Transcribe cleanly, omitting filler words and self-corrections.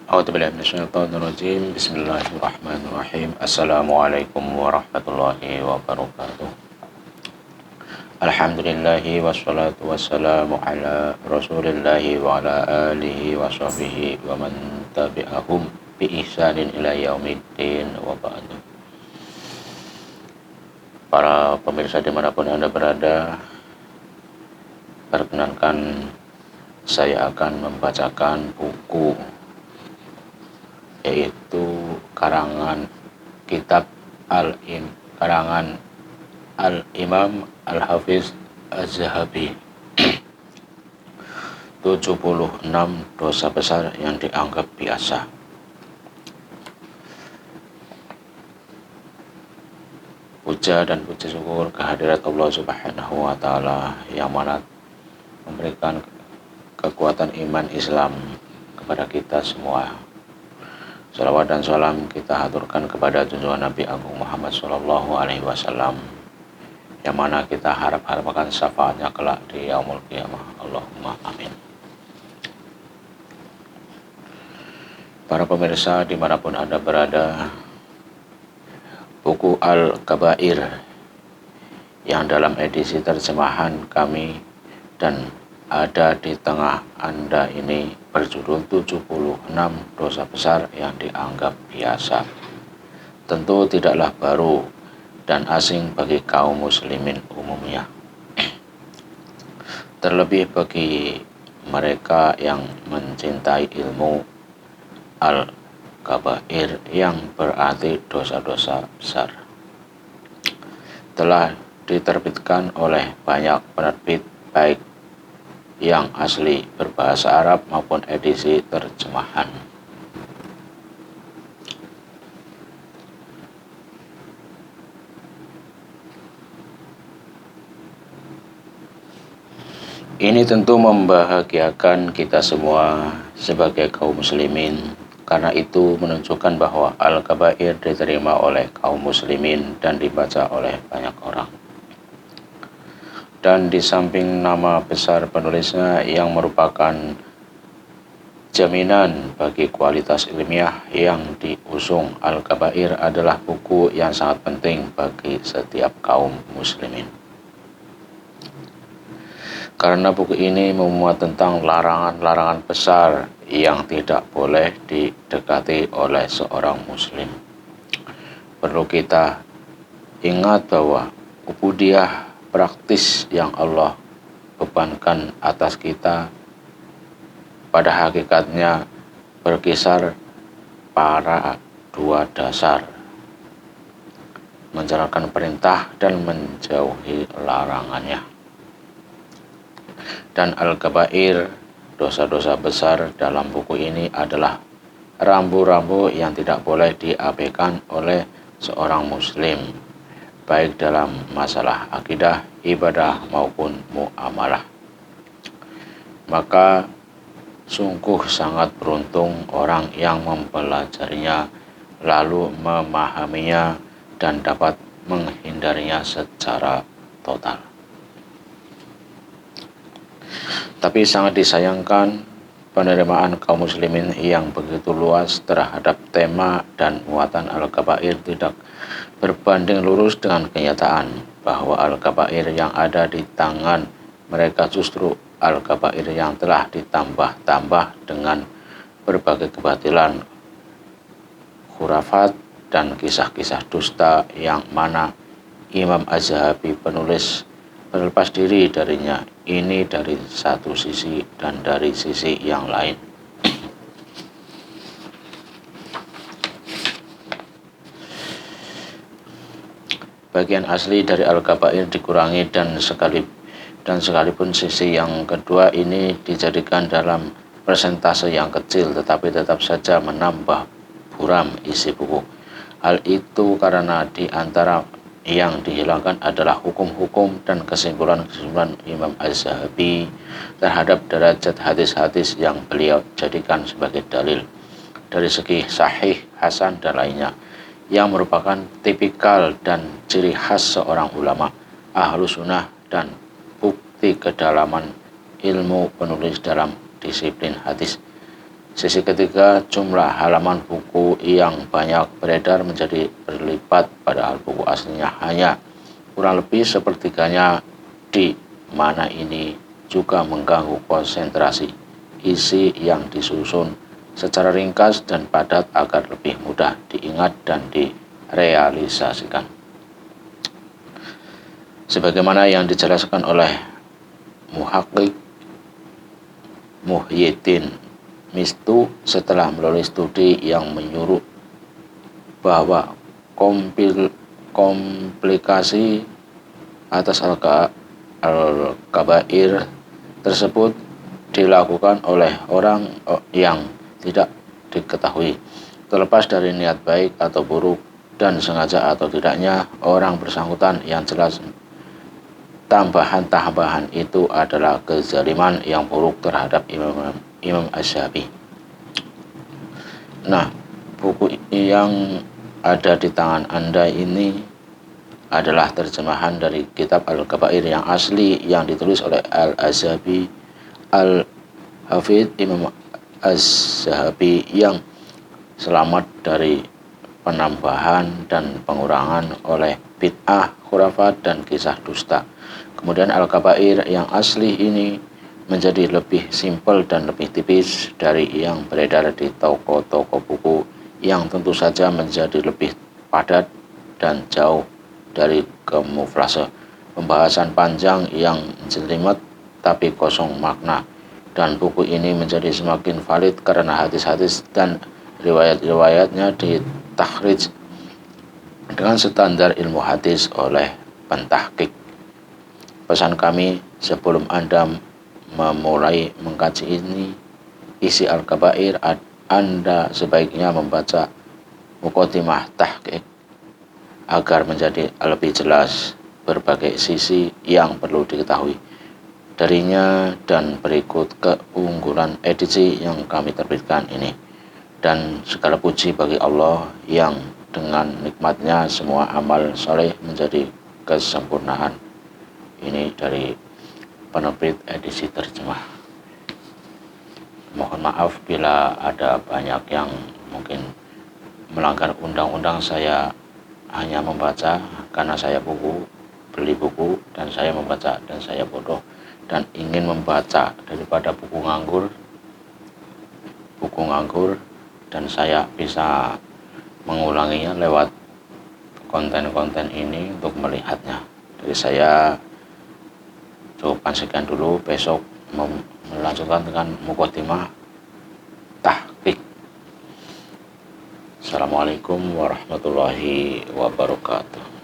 A'udzubillahiminasyaitonirrajim. Bismillahirrahmanirrahim. Assalamualaikum warahmatullahi wabarakatuh. Alhamdulillahi wassalatu wassalamu ala rasulillahi wa ala alihi wa sahbihi wa man tabi'ahum bi ihsanin ila yaumiddin wa ba'du. Para pemirsa dimanapun Anda berada, perkenankan saya akan membacakan buku, yaitu karangan karangan Al-Imam Al-Hafiz Az-Zahabi, 76 dosa besar yang dianggap biasa. Puja dan puji syukur kehadirat Allah Subhanahu wa Ta'ala yang mana memberikan kekuatan iman Islam kepada kita semua. Salawat dan salam kita haturkan kepada junjungan Nabi Agung Muhammad Sallallahu Alaihi Wasallam, yang mana kita harapkan syafaatnya kelak di yaumul qiyamah. Allahumma amin. Para pemirsa dimanapun Anda berada, buku Al-Kabair yang dalam edisi terjemahan kami dan ada di tengah Anda ini berjudul 76 dosa besar yang dianggap biasa, tentu tidaklah baru dan asing bagi kaum muslimin umumnya, terlebih bagi mereka yang mencintai ilmu. Al-Kabair yang berarti dosa-dosa besar telah diterbitkan oleh banyak penerbit, baik yang asli berbahasa Arab maupun edisi terjemahan. Ini tentu membahagiakan kita semua sebagai kaum muslimin, karena itu menunjukkan bahwa Al-Kabair diterima oleh kaum muslimin dan dibaca oleh banyak orang. Dan di samping nama besar penulisnya yang merupakan jaminan bagi kualitas ilmiah yang diusung, Al-Kabair adalah buku yang sangat penting bagi setiap kaum muslimin. Karena buku ini memuat tentang larangan-larangan besar yang tidak boleh didekati oleh seorang muslim. Perlu kita ingat bahwa ubudiyah praktis yang Allah bebankan atas kita pada hakikatnya berkisar pada dua dasar: menjalankan perintah dan menjauhi larangannya. Dan Al-Kabair, dosa-dosa besar dalam buku ini adalah rambu-rambu yang tidak boleh diabaikan oleh seorang muslim, baik dalam masalah akidah, ibadah maupun muamalah. Maka sungguh sangat beruntung orang yang mempelajarinya, lalu memahaminya dan dapat menghindarinya secara total. Tapi sangat disayangkan penerimaan kaum muslimin yang begitu luas terhadap tema dan muatan Al-Kabair tidak berbanding lurus dengan kenyataan bahwa Al-Kabair yang ada di tangan mereka justru Al-Kabair yang telah ditambah-tambah dengan berbagai kebatilan, khurafat, dan kisah-kisah dusta yang mana Imam Az-Zahabi penulis berlepas diri darinya, ini dari satu sisi dan dari sisi yang lain. Bagian asli dari Al-Kabair dikurangi dan sekalipun sisi yang kedua ini dijadikan dalam persentase yang kecil, tetapi tetap saja menambah buram isi buku. Hal itu karena di antara yang dihilangkan adalah hukum-hukum dan kesimpulan-kesimpulan Imam Az-Zahabi terhadap derajat hadis-hadis yang beliau jadikan sebagai dalil dari segi sahih, hasan, dan lainnya, yang merupakan tipikal dan ciri khas seorang ulama ahlu sunnah dan bukti kedalaman ilmu penulis dalam disiplin hadis. Sisi ketiga, jumlah halaman buku yang banyak beredar menjadi berlipat, padahal buku aslinya hanya kurang lebih sepertiganya, di mana ini juga mengganggu konsentrasi. Isi yang disusun secara ringkas dan padat agar lebih mudah diingat dan direalisasikan. Sebagaimana yang dijelaskan oleh Muhaqqiq Muhyiddin Mistu setelah melalui studi yang menyuruh bahwa komplikasi atas al-kabair tersebut dilakukan oleh orang yang tidak diketahui, terlepas dari niat baik atau buruk dan sengaja atau tidaknya orang bersangkutan. Yang jelas, tambahan-tambahan itu adalah kezaliman yang buruk terhadap Imam Asy-Syafi'i. Nah, buku yang ada di tangan Anda ini adalah terjemahan dari kitab Al-Kabair yang asli yang ditulis oleh Al-Zahabi, Al-Hafidz Imam Az-Zahabi, yang selamat dari penambahan dan pengurangan oleh bid'ah, khurafat, dan kisah dusta. Kemudian Al-Kabair yang asli ini menjadi lebih simpel dan lebih tipis dari yang beredar di toko-toko buku, yang tentu saja menjadi lebih padat dan jauh dari kamuflase. Pembahasan panjang yang jelimet tapi kosong makna, dan buku ini menjadi semakin valid karena hadis-hadis dan riwayat-riwayatnya ditakhrij dengan standar ilmu hadis oleh pentahqiq. Pesan kami, sebelum Anda memulai mengkaji isi Al-Kabair, Anda sebaiknya membaca muqaddimah tahqiq agar menjadi lebih jelas berbagai sisi yang perlu diketahui darinya, dan berikut keunggulan edisi yang kami terbitkan ini. Dan segala puji bagi Allah yang dengan nikmatnya semua amal soleh menjadi kesempurnaan. Ini dari penerbit edisi terjemah. Mohon maaf bila ada banyak yang mungkin melanggar undang-undang. Saya hanya membaca karena saya beli buku dan saya membaca, dan saya bodoh dan ingin membaca daripada buku nganggur, dan saya bisa mengulanginya lewat konten-konten ini untuk melihatnya. Jadi saya cukupkan sekian dulu, besok melanjutkan dengan muqaddimah tahqiq. Assalamualaikum warahmatullahi wabarakatuh.